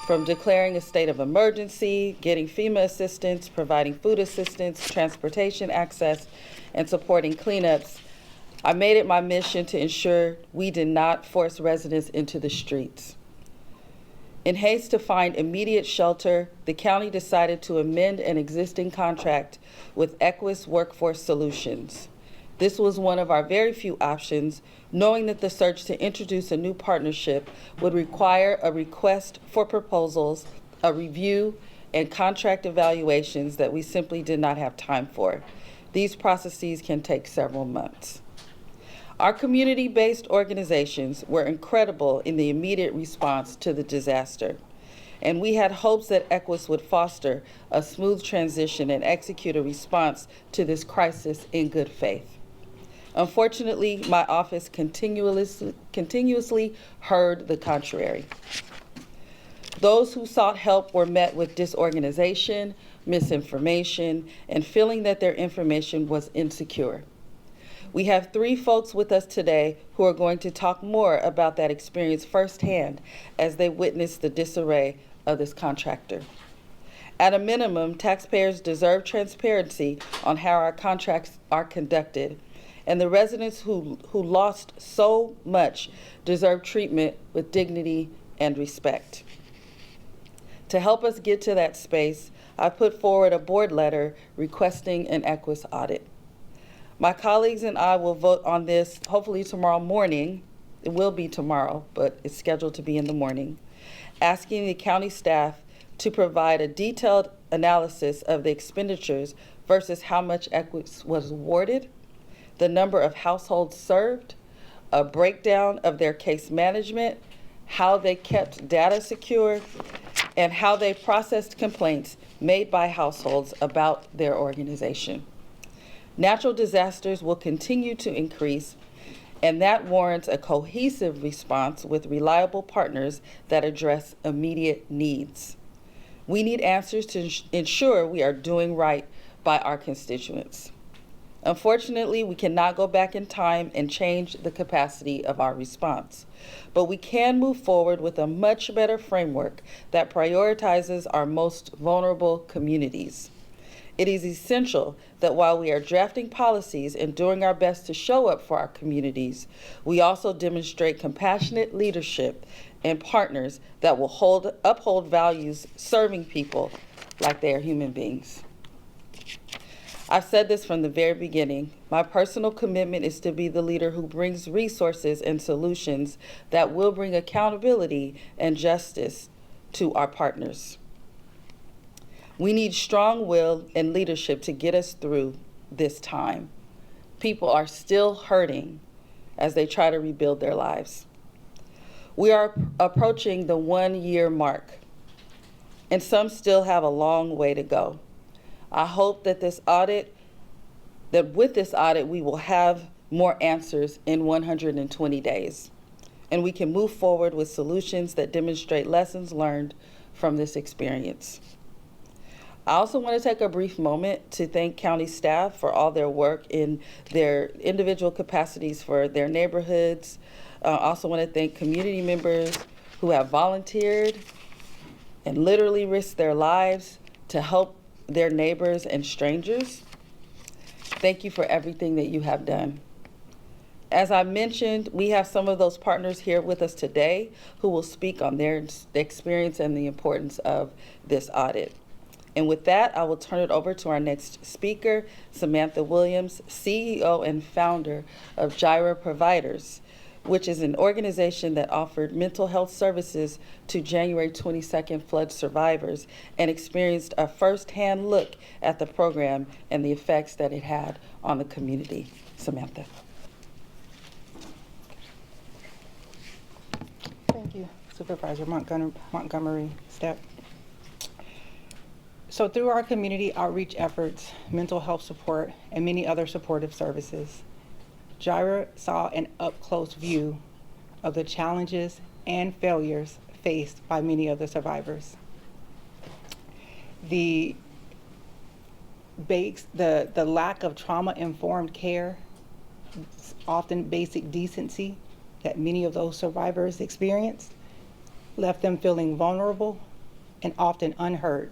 from declaring a state of emergency, getting FEMA assistance, providing food assistance, transportation access, and supporting cleanups. I made it my mission to ensure we did not force residents into the streets. In haste to find immediate shelter, the county decided to amend an existing contract with EQUUS Workforce Solutions. This was one of our very few options, knowing that the search to introduce a new partnership would require a request for proposals, a review, and contract evaluations that we simply did not have time for. These processes can take several months. Our community-based organizations were incredible in the immediate response to the disaster, and we had hopes that EQUUS would foster a smooth transition and execute a response to this crisis in good faith. Unfortunately, my office continuously heard the contrary. Those who sought help were met with disorganization, misinformation, and feeling that their information was insecure. We have 3 folks with us today who are going to talk more about that experience firsthand as they witness the disarray of this contractor. At a minimum, taxpayers deserve transparency on how our contracts are conducted, and the residents who lost so much deserve treatment with dignity and respect. To help us get to that space, I put forward a board letter requesting an EQUUS audit. My colleagues and I will vote on this hopefully tomorrow morning. It will be tomorrow, but it's scheduled to be in the morning, asking the county staff to provide a detailed analysis of the expenditures versus how much EQUUS was awarded, the number of households served, a breakdown of their case management, how they kept data secure, and how they processed complaints made by households about their organization. Natural disasters will continue to increase, and that warrants a cohesive response with reliable partners that address immediate needs. We need answers to ensure we are doing right by our constituents. Unfortunately, we cannot go back in time and change the capacity of our response, but we can move forward with a much better framework that prioritizes our most vulnerable communities. It is essential that while we are drafting policies and doing our best to show up for our communities, we also demonstrate compassionate leadership and partners that will uphold values serving people like they are human beings. I've said this from the very beginning. My personal commitment is to be the leader who brings resources and solutions that will bring accountability and justice to our partners. We need strong will and leadership to get us through this time. People are still hurting as they try to rebuild their lives. We are approaching the 1-year mark, and some still have a long way to go. I hope that with this audit, we will have more answers in 120 days, and we can move forward with solutions that demonstrate lessons learned from this experience. I also want to take a brief moment to thank county staff for all their work in their individual capacities for their neighborhoods. I also want to thank community members who have volunteered and literally risked their lives to help their neighbors and strangers. Thank you for everything that you have done. As I mentioned, we have some of those partners here with us today who will speak on their experience and the importance of this audit. And with that, I will turn it over to our next speaker, Samantha Williams, CEO and founder of Gyra Providers, which is an organization that offered mental health services to January 22nd flood survivors and experienced a firsthand look at the program and the effects that it had on the community. Samantha. Thank you, Supervisor Montgomery, Steppe. So through our community outreach efforts, mental health support, and many other supportive services, Gyra saw an up-close view of the challenges and failures faced by many of the survivors. The lack of trauma-informed care, often basic decency that many of those survivors experienced, left them feeling vulnerable and often unheard.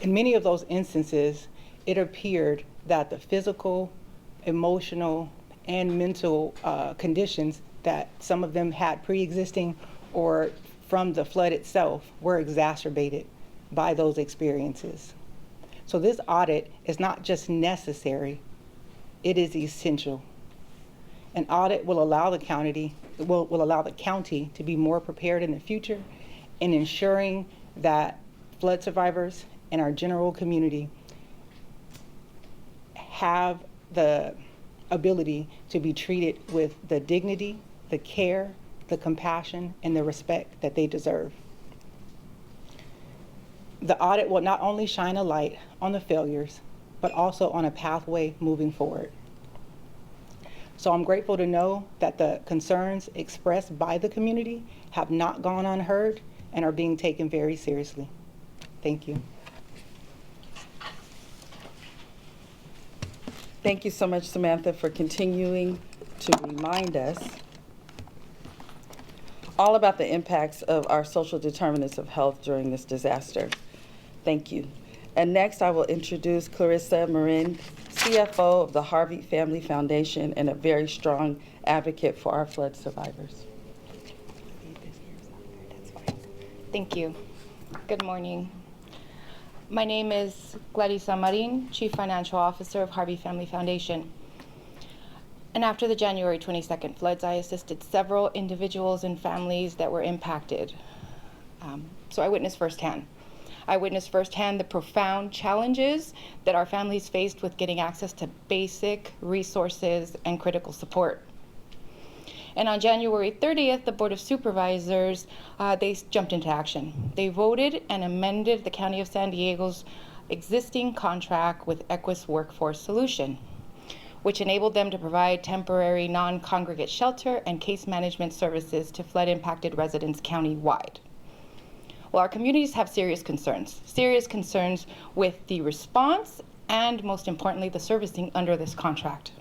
In many of those instances, it appeared that the physical, emotional, and mental conditions that some of them had pre-existing or from the flood itself were exacerbated by those experiences. So this audit is not just necessary, it is essential. An audit will allow the county to be more prepared in the future in ensuring that flood survivors and our general community have the ability to be treated with the dignity, the care, the compassion, and the respect that they deserve. The audit will not only shine a light on the failures, but also on a pathway moving forward. So I'm grateful to know that the concerns expressed by the community have not gone unheard and are being taken very seriously. Thank you. Thank you so much, Samantha, for continuing to remind us all about the impacts of our social determinants of health during this disaster. Thank you. And next, I will introduce Clarissa Marin, CFO of the Harvey Family Foundation and a very strong advocate for our flood survivors. Thank you. Good morning. My name is Clarissa Marin, Chief Financial Officer of Harvey Family Foundation. And after the January 22nd floods, I assisted several individuals and families that were impacted. So I witnessed firsthand. I witnessed firsthand the profound challenges that our families faced with getting access to basic resources and critical support. And on January 30th, the Board of Supervisors, they jumped into action. They voted and amended the County of San Diego's existing contract with EQUUS Workforce Solution, which enabled them to provide temporary non-congregate shelter and case management services to flood-impacted residents countywide. Well, our communities have serious concerns with the response and, most importantly, the servicing under this contract.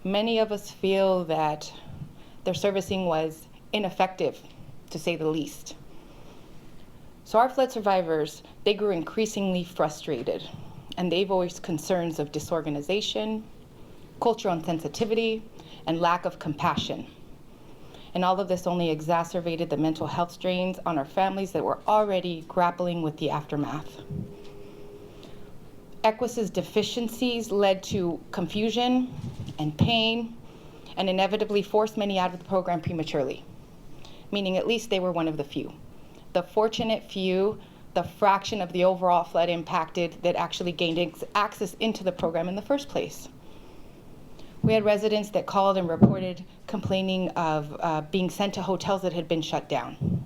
Many of us feel that their servicing was ineffective, to say the least. So our flood survivors, they grew increasingly frustrated, and they voiced concerns of disorganization, cultural insensitivity, and lack of compassion. And all of this only exacerbated the mental health strains on our families that were already grappling with the aftermath. EQUUS's deficiencies led to confusion and pain, and inevitably forced many out of the program prematurely, meaning at least they were one of the few. The fortunate few, the fraction of the overall flood impacted that actually gained access into the program in the first place. We had residents that called and reported complaining of being sent to hotels that had been shut down,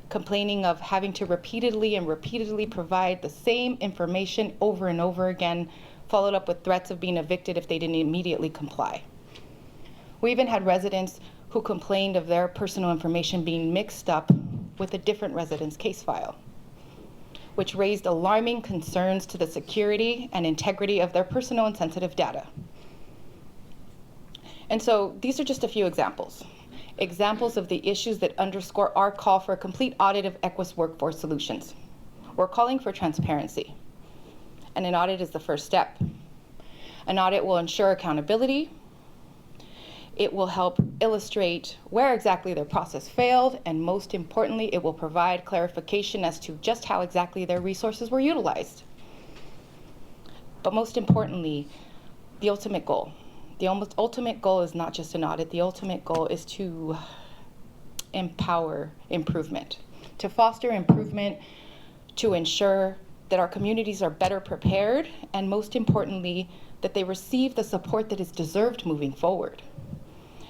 complaining of having to repeatedly provide the same information over and over again, followed up with threats of being evicted if they didn't immediately comply. We even had residents who complained of their personal information being mixed up with a different resident's case file, which raised alarming concerns to the security and integrity of their personal and sensitive data. And so these are just a few examples of the issues that underscore our call for a complete audit of EQUUS Workforce Solutions. We're calling for transparency, and an audit is the first step. An audit will ensure accountability. It will help illustrate where exactly their process failed, and most importantly, it will provide clarification as to just how exactly their resources were utilized. But most importantly, the ultimate goal. The ultimate goal is not just an audit. The ultimate goal is to empower improvement, to foster improvement, to ensure that our communities are better prepared, and most importantly, that they receive the support that is deserved moving forward.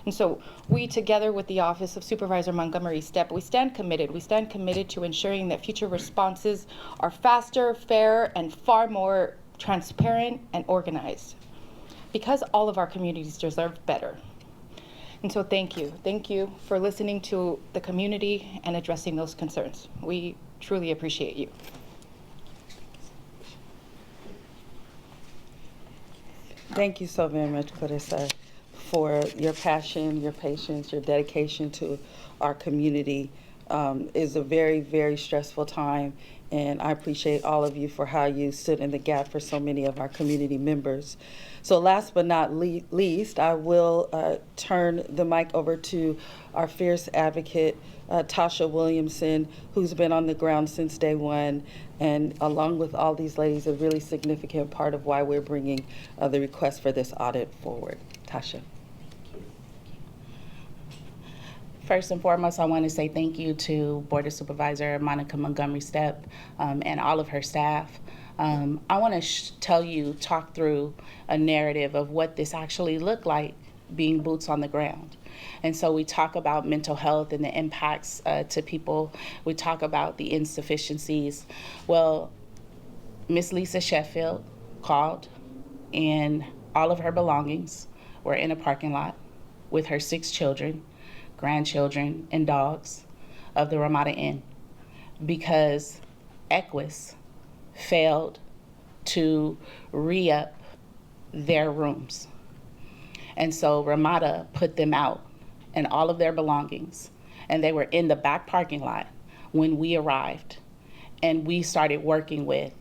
And so we, together with the Office of Supervisor Montgomery Steppe, we stand committed to ensuring that future responses are faster, fair, and far more transparent and organized, because all of our communities deserve better. And so thank you for listening to the community and addressing those concerns. We truly appreciate you. Thank you so very much, Clarissa, for your passion, your patience, your dedication to our community. is a very, very stressful time, and I appreciate all of you for how you stood in the gap for so many of our community members. So last but not least, I will turn the mic over to our fierce advocate, Tasha Williamson, who's been on the ground since day one, and along with all these ladies, a really significant part of why we're bringing the request for this audit forward. Tasha. First and foremost, I want to say thank you to Board of Supervisor Monica Montgomery Steppe and all of her staff. I want to talk through a narrative of what this actually looked like being boots on the ground. And so we talk about mental health and the impacts to people. We talk about the insufficiencies. Well, Miss Lisa Sheffield called, and all of her belongings were in a parking lot with her 6 children, grandchildren, and dogs of the Ramada Inn because EQUUS failed to re-up their rooms. And so Ramada put them out and all of their belongings, and they were in the back parking lot when we arrived, and we started working with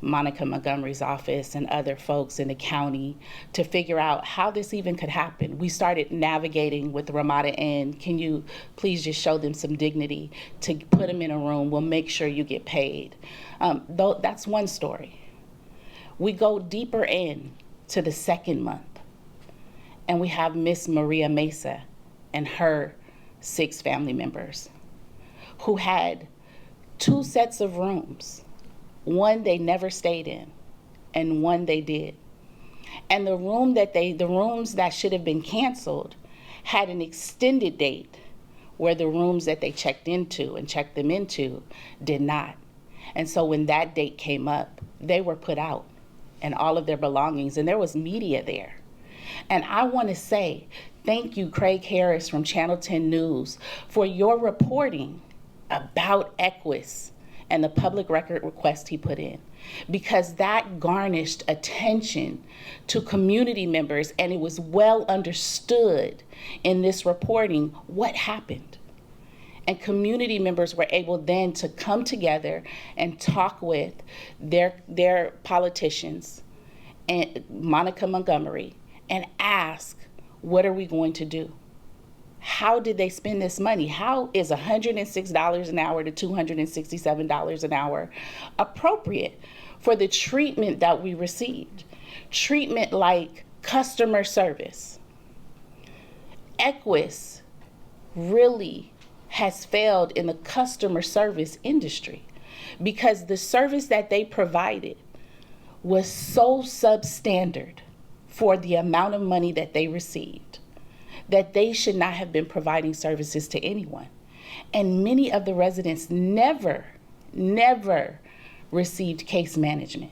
Monica Montgomery's office and other folks in the county to figure out how this even could happen. We started navigating with the Ramada Inn. Can you please just show them some dignity to put them in a room? We'll make sure you get paid. Though that's one story. We go deeper in to the second month, and we have Miss Maria Mesa and her 6 family members who had 2 sets of rooms. One they never stayed in, and one they did. And the rooms that should have been canceled had an extended date where the rooms that they checked them into did not. And so when that date came up, they were put out and all of their belongings, and there was media there. And I want to say thank you, Craig Harris from Channel 10 News, for your reporting about EQUUS and the public record request he put in, because that garnished attention to community members, and it was well understood in this reporting what happened. And community members were able then to come together and talk with their politicians and Monica Montgomery and ask, what are we going to do? How did they spend this money? How is $106 an hour to $267 an hour appropriate for the treatment that we received? Treatment like customer service. EQUUS really has failed in the customer service industry because the service that they provided was so substandard for the amount of money that they received that they should not have been providing services to anyone. And many of the residents never received case management.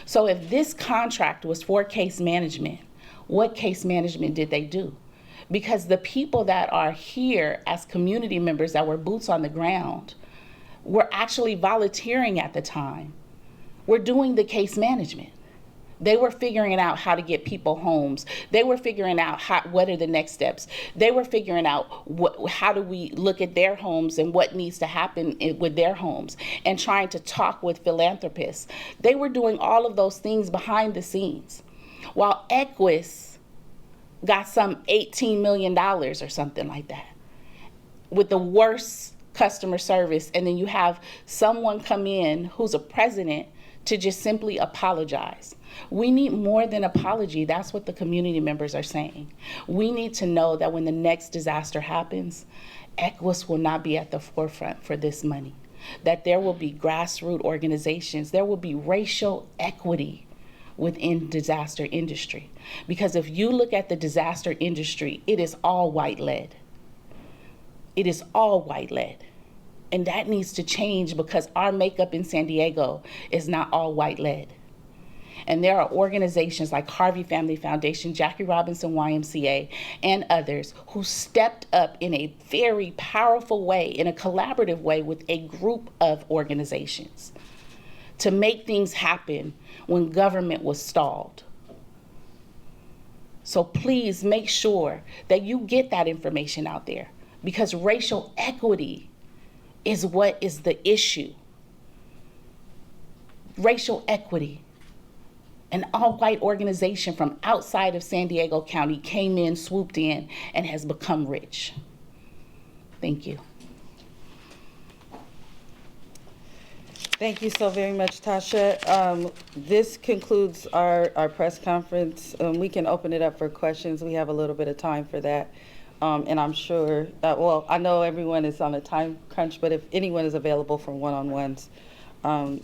So if this contract was for case management, what case management did they do? Because the people that are here as community members that were boots on the ground were actually volunteering at the time, were doing the case management. They were figuring out how to get people homes. They were figuring out what are the next steps. They were figuring out how do we look at their homes and what needs to happen with their homes, and trying to talk with philanthropists. They were doing all of those things behind the scenes, while EQUUS got some $18 million or something like that with the worst customer service. And then you have someone come in who's a president to just simply apologize. We need more than apology. That's what the community members are saying. We need to know that when the next disaster happens, EQUUS will not be at the forefront for this money, that there will be grassroots organizations, there will be racial equity within disaster industry. Because if you look at the disaster industry, it is all white led. It is all white led. And that needs to change because our makeup in San Diego is not all white led. And there are organizations like Harvey Family Foundation, Jackie Robinson YMCA, and others who stepped up in a very powerful way, in a collaborative way with a group of organizations to make things happen when government was stalled. So please make sure that you get that information out there, because racial equity is what is the issue. Racial equity. An all-white organization from outside of San Diego County came in, swooped in, and has become rich. Thank you. Thank you so very much, Tasha. This concludes our press conference. We can open it up for questions. We have a little bit of time for that. And I'm sure, well, I know everyone is on a time crunch, but if anyone is available for one-on-ones,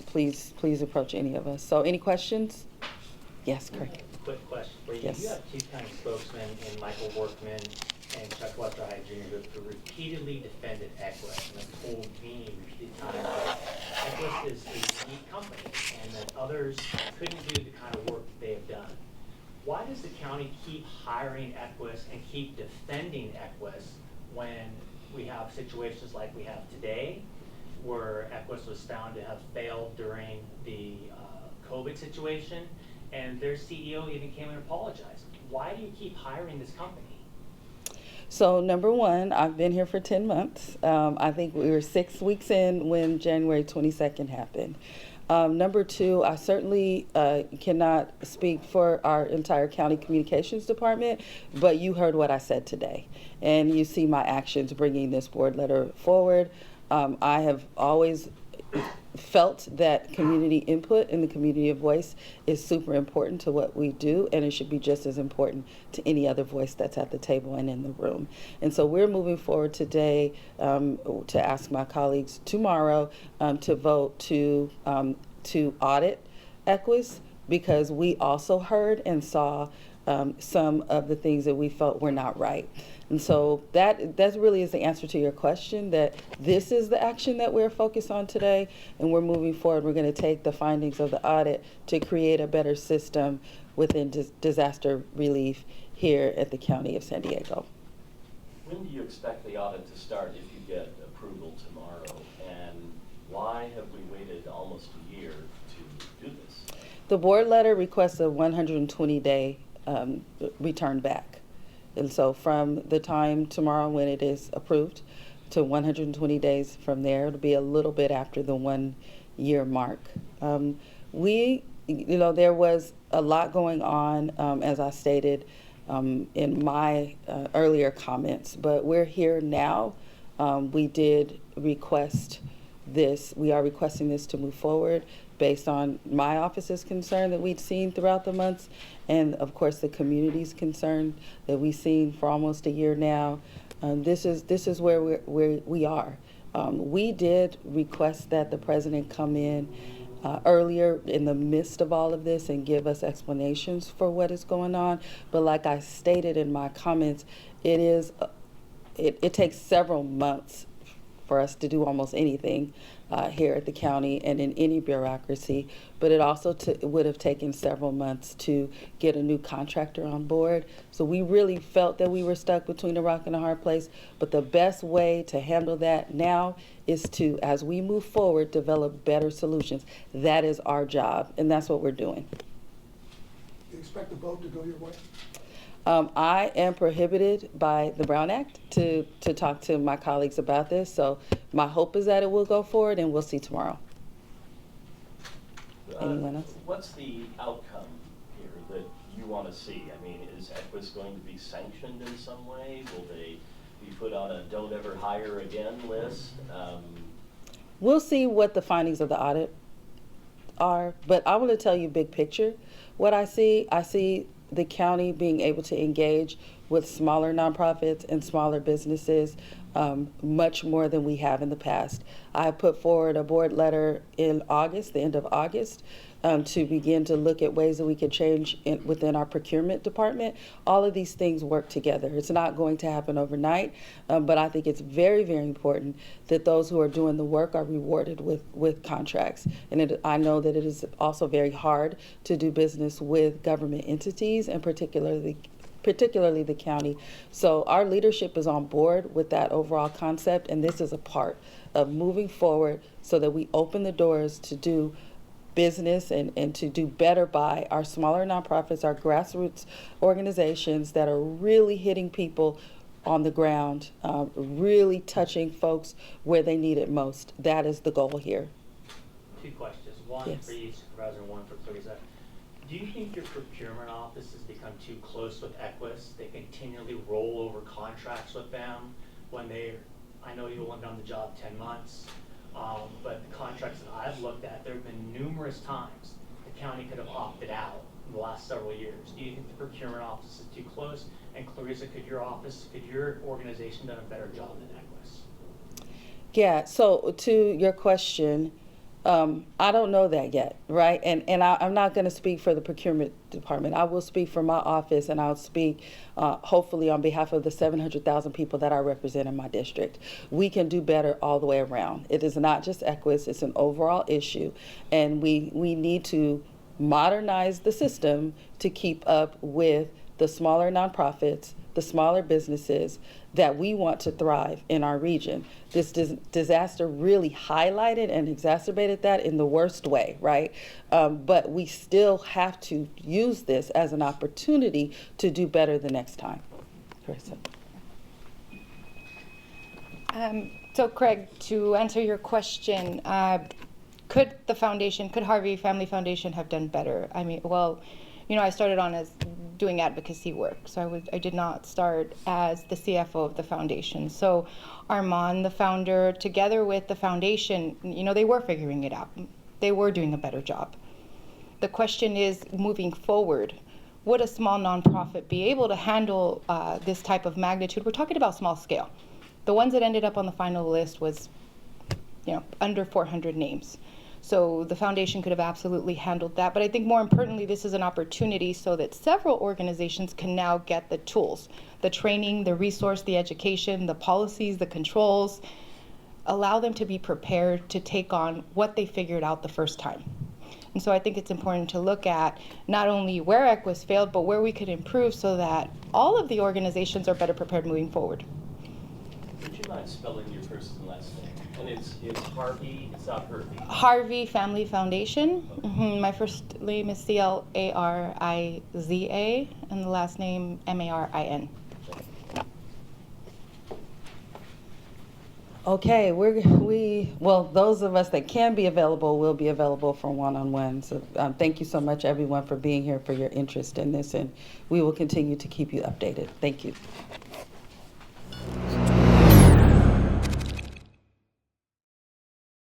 please approach any of us. So any questions? Yes, Craig. Quick question for you. Yes. You have two county spokesmen in Michael Workman and Chuck Westerheide Jr. who repeatedly defended EQUUS and have told me repeated times that EQUUS is a unique company and that others couldn't do the kind of work that they have done. Why does the county keep hiring EQUUS and keep defending EQUUS when we have situations like we have today, where EQUUS was found to have failed during the COVID situation, and their CEO even came and apologized? Why do you keep hiring this company? So number one, I've been here for 10 months. I think we were 6 weeks in when January 22nd happened. Number two, I certainly cannot speak for our entire county communications department, but you heard what I said today, and you see my actions bringing this board letter forward. I have always felt that community input and the community of voice is super important to what we do, and it should be just as important to any other voice that's at the table and in the room. And so we're moving forward today to ask my colleagues tomorrow to vote to audit EQUUS, because we also heard and saw some of the things that we felt were not right. And so that really is the answer to your question, that this is the action that we're focused on today, and we're moving forward. We're going to take the findings of the audit to create a better system within disaster relief here at the County of San Diego. When do you expect the audit to start if you get approval tomorrow? And why have we waited almost a year to do this? The board letter requests a 120-day return back. And so from the time tomorrow when it is approved to 120 days from there, it'll be a little bit after the 1 year mark. There was a lot going on, as I stated in my earlier comments, but we're here now. We did request this. We are requesting this to move forward based on my office's concern that we'd seen throughout the months, and of course the community's concern that we've seen for almost a year now. This is where we are. We did request that the president come in earlier in the midst of all of this and give us explanations for what is going on. But like I stated in my comments, it takes several months for us to do almost anything here at the county and in any bureaucracy, but it also would have taken several months to get a new contractor on board. So we really felt that we were stuck between a rock and a hard place, but the best way to handle that now is to, as we move forward, develop better solutions. That is our job, and that's what we're doing. Do you expect the vote to go your way? I am prohibited by the Brown Act to talk to my colleagues about this, so my hope is that it will go forward, and we'll see tomorrow. Anyone else? What's the outcome here that you want to see? I mean, is EQUUS going to be sanctioned in some way? Will they be put on a don't ever hire again list? We'll see what the findings of the audit are, but I want to tell you big picture. What I see the county being able to engage with smaller nonprofits and smaller businesses much more than we have in the past. I put forward a board letter in August, the end of August, to begin to look at ways that we could change within our procurement department. All of these things work together. It's not going to happen overnight, but I think it's very, very important that those who are doing the work are rewarded with contracts. And I know that it is also very hard to do business with government entities, and particularly the county. So our leadership is on board with that overall concept, and this is a part of moving forward so that we open the doors to do business and to do better by our smaller nonprofits, our grassroots organizations that are really hitting people on the ground, really touching folks where they need it most. That is the goal here. Two questions, one Yes. for you, Supervisor, and one for Clarissa. Do you think your procurement office has become too close with EQUUS? They continually roll over contracts with them when I know you've only been on the job 10 months, but the contracts that I've looked at, there have been numerous times the county could have opted out in the last several years. Do you think the procurement office is too close? And Clarissa, could your organization done a better job than EQUUS? Yeah, so to your question, I don't know that yet, right? And I'm not going to speak for the procurement department. I will speak for my office, and I'll speak hopefully on behalf of the 700,000 people that I represent in my district. We can do better all the way around. It is not just EQUUS, it's an overall issue, and we need to modernize the system to keep up with the smaller nonprofits, the smaller businesses that we want to thrive in our region. This disaster really highlighted and exacerbated that in the worst way, right? But we still have to use this as an opportunity to do better the next time. Carissa. So Craig, to answer your question, could Harvey Family Foundation have done better? I mean, well, you know, I started on as doing advocacy work, so I did not start as the CFO of the foundation. So Armand, the founder, together with the foundation, you know, they were figuring it out. They were doing a better job. The question is, moving forward, would a small nonprofit be able to handle this type of magnitude? We're talking about small scale. The ones that ended up on the final list was, you know, under 400 names. So the foundation could have absolutely handled that. But I think more importantly, this is an opportunity so that several organizations can now get the tools, the training, the resource, the education, the policies, the controls, allow them to be prepared to take on what they figured out the first time. And so I think it's important to look at not only where EQUUS failed, but where we could improve so that all of the organizations are better prepared moving forward. Would you mind spelling your first and last name? And it's Harvey, it's not Harvey. Harvey Family Foundation. My first name is Clariza, and the last name Marin. Okay, well, those of us that can be available will be available for one-on-one. So thank you so much, everyone, for being here, for your interest in this, and we will continue to keep you updated. Thank you.